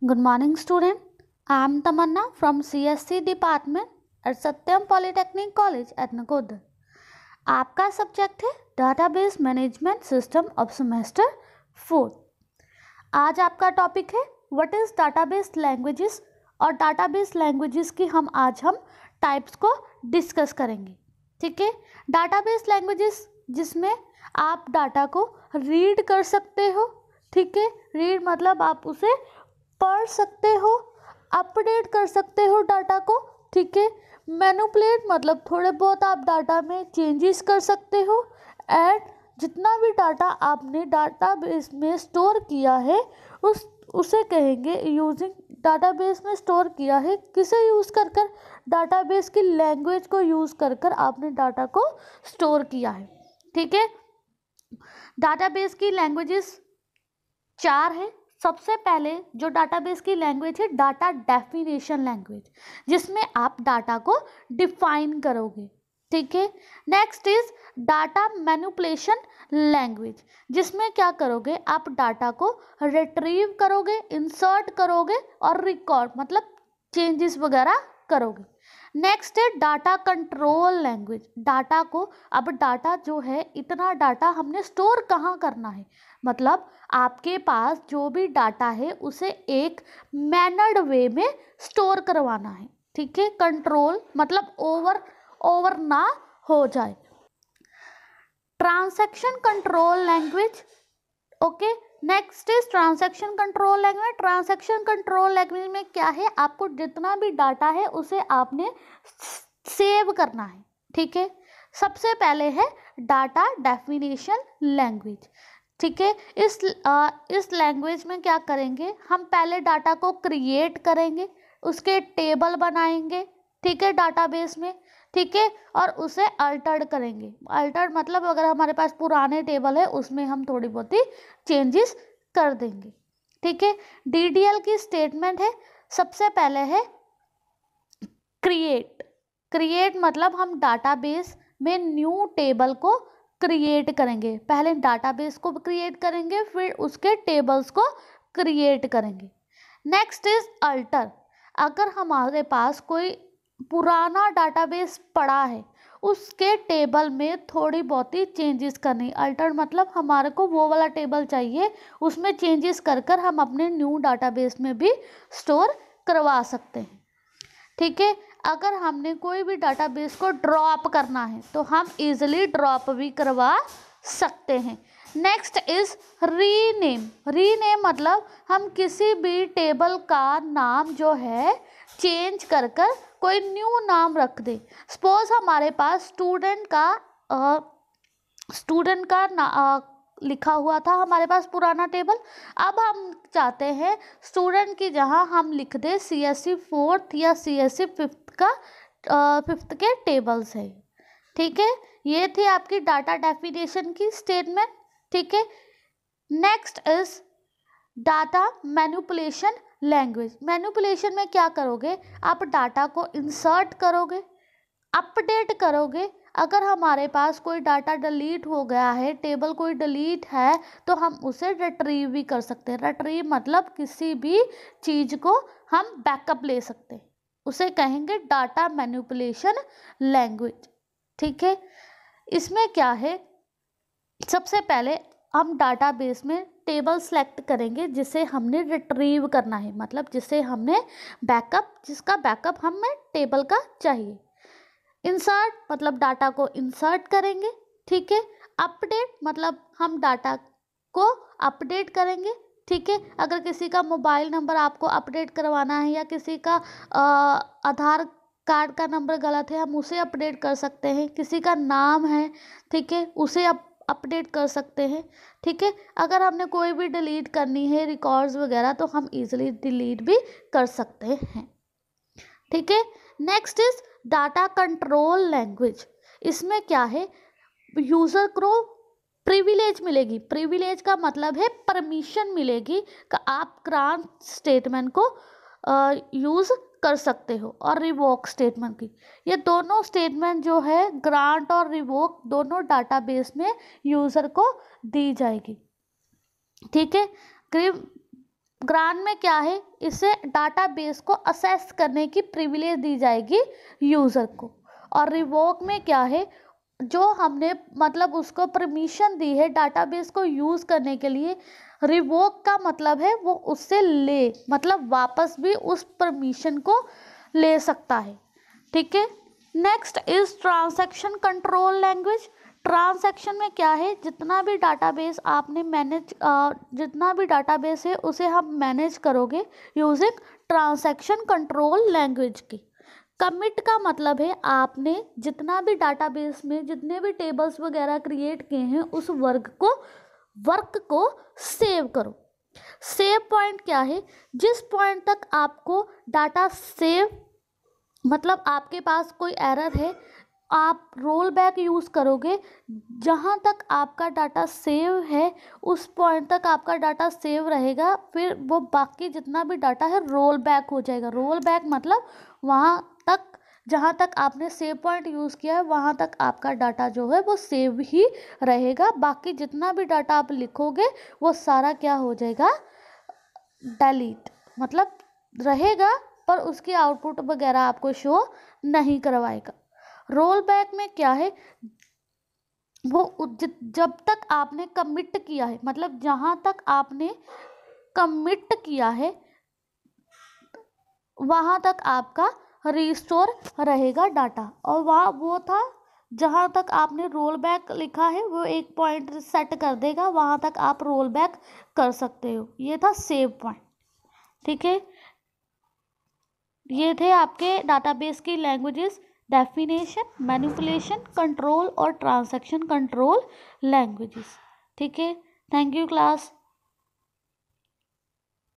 Good morning, student. I am Tamanna from CSC department at Satyam Polytechnic College at Nakodar. आपका subject है database management system of semester 4। आज आपका topic है what is database languages और database languages की हम types को discuss करेंगे। ठीक है, डाटाबेस लैंग्वेजेस जिसमें आप डाटा को रीड कर सकते हो। ठीक है, रीड मतलब आप उसे पढ़ सकते हो, अपडेट कर सकते हो डाटा को। ठीक है, मैनिपुलेट मतलब थोड़े बहुत आप डाटा में चेंजेस कर सकते हो। एंड जितना भी डाटा आपने डाटाबेस में स्टोर किया है उसे कहेंगे यूजिंग। डाटाबेस में स्टोर किया है किसे यूज़ कर कर? डाटाबेस की लैंग्वेज को यूज़ कर कर आपने डाटा को स्टोर किया है। ठीक है, डाटाबेस की लैंग्वेजेस 4 है। सबसे पहले जो डाटाबेस की लैंग्वेज है डाटा डेफिनेशन लैंग्वेज, जिसमें आप डाटा को डिफाइन करोगे। ठीक है, next is data manipulation language, जिसमें क्या करोगे आप डाटा को रिट्रीव करोगे, इंसर्ट करोगे और रिकॉर्ड मतलब चेंजेस वगैरह करोगे। नेक्स्ट है डाटा कंट्रोल लैंग्वेज। डाटा को अब डाटा जो है इतना डाटा हमने स्टोर कहाँ करना है, मतलब आपके पास जो भी डाटा है उसे एक मैनर्ड वे में स्टोर करवाना है। ठीक है, कंट्रोल मतलब ओवर ना हो जाए। Transaction control language. Okay, next is transaction control language. Transaction control language में क्या है, आपको जितना भी डाटा है उसे आपने सेव करना है। ठीक है, सबसे पहले है डाटा डेफिनेशन लैंग्वेज। ठीक है, इस लैंग्वेज में क्या करेंगे हम, पहले डाटा को क्रिएट करेंगे, उसके टेबल बनाएंगे। ठीक है, डाटाबेस में। ठीक है, और उसे अल्टर्ड करेंगे। अल्टर्ड मतलब अगर हमारे पास पुराने टेबल है उसमें हम थोड़ी बहुत ही चेंजेस कर देंगे। ठीक है, डीडीएल की स्टेटमेंट है, सबसे पहले है क्रिएट मतलब हम डाटाबेस में न्यू टेबल को क्रिएट करेंगे। पहले डाटाबेस को क्रिएट करेंगे, फिर उसके टेबल्स को क्रिएट करेंगे। Next is alter. अगर हमारे पास कोई पुराना डाटाबेस पड़ा है उसके टेबल में थोड़ी बहुत ही चेंजेस करनी। अल्टर मतलब हमारे को वो वाला टेबल चाहिए, उसमें चेंजेस कर कर हम अपने न्यू डाटाबेस में भी स्टोर करवा सकते हैं। ठीक है, अगर हमने कोई भी डाटाबेस को ड्रॉप करना है तो हम इजीली ड्रॉप भी करवा सकते हैं। नेक्स्ट इज रीनेम मतलब हम किसी भी टेबल का नाम जो है चेंज कर कर कोई न्यू नाम रख दे। सपोज हमारे पास स्टूडेंट का लिखा हुआ था हमारे पास पुराना टेबल, अब हम चाहते हैं स्टूडेंट की जगह हम लिख दे CSC 4th या CSC 5th के टेबल्स है। ठीक है, ये थी आपकी डाटा डेफिनेशन की स्टेटमेंट। ठीक है, next is data manipulation language. Manipulation में क्या करोगे आप, डाटा को इंसर्ट करोगे, अपडेट करोगे। अगर हमारे पास कोई डाटा डिलीट हो गया है, टेबल कोई डिलीट है, तो हम उसे रिट्रीव भी कर सकते हैं। रिट्रीव मतलब किसी भी चीज़ को हम बैकअप ले सकते हैं, उसे कहेंगे डाटा मैनिपुलेशन लैंग्वेज। ठीक है, इसमें क्या है, सबसे पहले हम डाटाबेस में टेबल सेलेक्ट करेंगे जिसे हमने रिट्रीव करना है, मतलब जिसे हमने जिसका बैकअप हमें टेबल का चाहिए। इंसर्ट मतलब डाटा को इंसर्ट करेंगे। ठीक है, अपडेट मतलब हम डाटा को अपडेट करेंगे। ठीक है, अगर किसी का मोबाइल नंबर आपको अपडेट करवाना है या किसी का आधार कार्ड का नंबर गलत है, हम उसे अपडेट कर सकते हैं। किसी का नाम है, ठीक है, उसे अपडेट कर सकते हैं। ठीक है, अगर हमने कोई भी डिलीट करनी है रिकॉर्ड्स वगैरह तो हम इजीली डिलीट भी कर सकते हैं। ठीक है, next is data control language. इसमें क्या है, यूज़र को प्रिविलेज मिलेगी। प्रिविलेज का मतलब है परमिशन मिलेगी कि आप ग्रांट स्टेटमेंट को यूज़ कर सकते हो, और रिवोक स्टेटमेंट की। ये दोनों स्टेटमेंट जो है ग्रांट और रिवोक दोनों डाटाबेस में यूज़र को दी जाएगी। ठीक है, ग्रांट में क्या है, इसे डाटाबेस को असेस करने की प्रिविलेज दी जाएगी यूज़र को। और रिवोक में क्या है, जो हमने मतलब उसको परमिशन दी है डाटाबेस को यूज़ करने के लिए, रिवोक का मतलब है वो उससे ले, मतलब वापस भी उस परमिशन को ले सकता है। ठीक है। Next is transaction control language. Transaction में क्या है, जितना भी डाटाबेस आपने जितना भी डाटाबेस है उसे हम मैनेज करोगे यूजिंग ट्रांजैक्शन कंट्रोल लैंग्वेज की। कमिट का मतलब है आपने जितना भी डाटाबेस में जितने भी टेबल्स वगैरह क्रिएट किए हैं उस वर्क को सेव करो। सेव पॉइंट क्या है, जिस पॉइंट तक आपको डाटा सेव, मतलब आपके पास कोई एरर है, आप रोल बैक यूज़ करोगे, जहाँ तक आपका डाटा सेव है उस पॉइंट तक आपका डाटा सेव रहेगा, फिर वो बाकी जितना भी डाटा है रोल बैक हो जाएगा। रोल बैक मतलब वहाँ तक जहाँ तक आपने सेव पॉइंट यूज़ किया है वहाँ तक आपका डाटा जो है वो सेव ही रहेगा, बाकी जितना भी डाटा आप लिखोगे वो सारा क्या हो जाएगा, डिलीट, मतलब रहेगा पर उसकी आउटपुट वगैरह आपको शो नहीं करवाएगा। रोल बैक में क्या है, वो जब तक आपने कमिट किया है, मतलब जहाँ तक आपने कमिट किया है वहाँ तक आपका रिस्टोर रहेगा डाटा। और वहाँ वो था जहाँ तक आपने रोल बैक लिखा है वो एक पॉइंट सेट कर देगा, वहाँ तक आप रोल बैक कर सकते हो। ये था सेव पॉइंट। ठीक है, ये थे आपके डाटाबेस की लैंग्वेजेस, डेफिनेशन, मैनिपुलेशन, कंट्रोल और ट्रांजैक्शन कंट्रोल लैंग्वेजेस। ठीक है, थैंक यू क्लास।